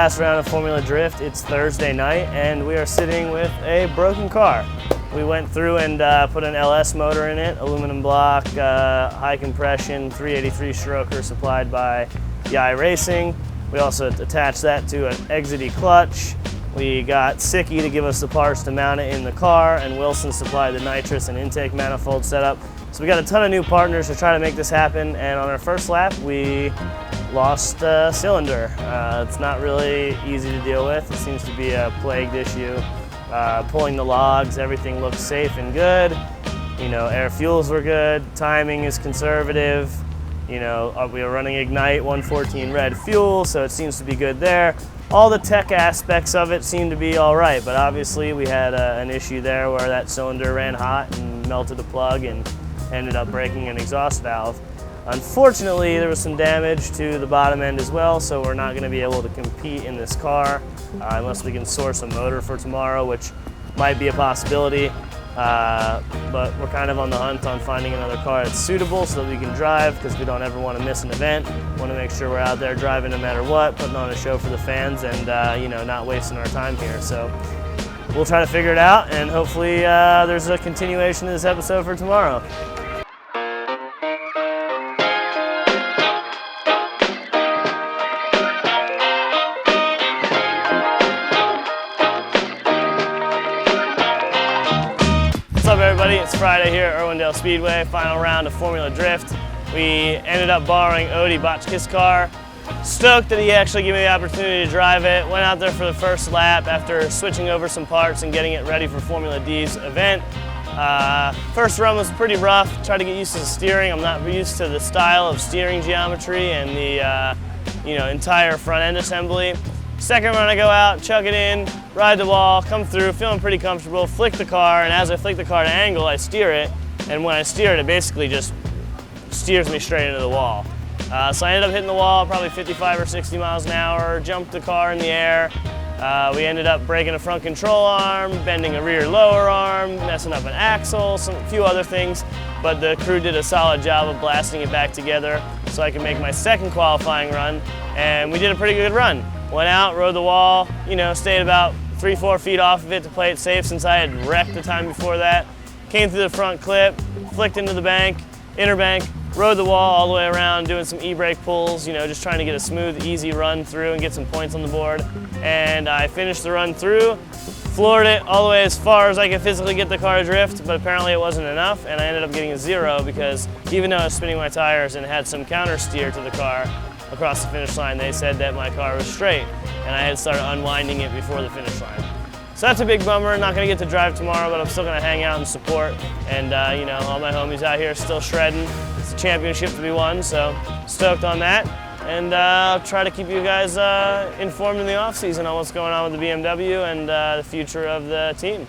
last round of Formula Drift. It's Thursday night and we are sitting with a broken car. We went through and put an LS motor in it, aluminum block, high compression, 383 stroker supplied by Yai Racing. We also attached that to an exity clutch. We got Sicky to give us the parts to mount it in the car, and Wilson supplied the nitrous and intake manifold setup. So we got a ton of new partners to try to make this happen, and on our first lap we lost a cylinder. It's not really easy to deal with. It seems to be a plagued issue. Pulling the logs, everything looks safe and good. You know, air fuels were good, timing is conservative. You know, we are running Ignite 114 red fuel, so it seems to be good there. All the tech aspects of it seem to be all right, but obviously we had an issue there where that cylinder ran hot and melted a plug and ended up breaking an exhaust valve. Unfortunately, there was some damage to the bottom end as well, so we're not going to be able to compete in this car unless we can source a motor for tomorrow, which might be a possibility. But we're kind of on the hunt on finding another car that's suitable so that we can drive, because we don't ever want to miss an event. We want to make sure we're out there driving no matter what, putting on a show for the fans, and you know, not wasting our time here. So we'll try to figure it out, and hopefully there's a continuation of this episode for tomorrow. What's up, everybody? It's Friday here at Irwindale Speedway, final round of Formula Drift. We ended up borrowing Odie Botchkiss' car. Stoked that he actually gave me the opportunity to drive it. Went out there for the first lap after switching over some parts and getting it ready for Formula D's event. First run was pretty rough. Tried to get used to the steering. I'm not used to the style of steering geometry and the entire front end assembly. Second run, I go out, chuck it in, ride the wall, come through, feeling pretty comfortable, flick the car, and as I flick the car to angle, I steer it, and when I steer it, it basically just steers me straight into the wall. So I ended up hitting the wall probably 55 or 60 miles an hour, jumped the car in the air. We ended up breaking a front control arm, bending a rear lower arm, messing up an axle, a few other things, but the crew did a solid job of blasting it back together so I could make my second qualifying run, and we did a pretty good run. Went out, rode the wall, stayed about 3-4 feet off of it to play it safe since I had wrecked the time before that. Came through the front clip, flicked into the bank, inner bank, rode the wall all the way around, doing some e-brake pulls, just trying to get a smooth, easy run through and get some points on the board. And I finished the run through, floored it all the way as far as I could physically get the car to drift, but apparently it wasn't enough, and I ended up getting a 0 because even though I was spinning my tires and had some counter steer to the car, across the finish line, they said that my car was straight, and I had started unwinding it before the finish line. So that's a big bummer. Not going to get to drive tomorrow, but I'm still going to hang out and support. And all my homies out here still shredding. It's a championship to be won, so stoked on that. And I'll try to keep you guys informed in the off season on what's going on with the BMW and the future of the team.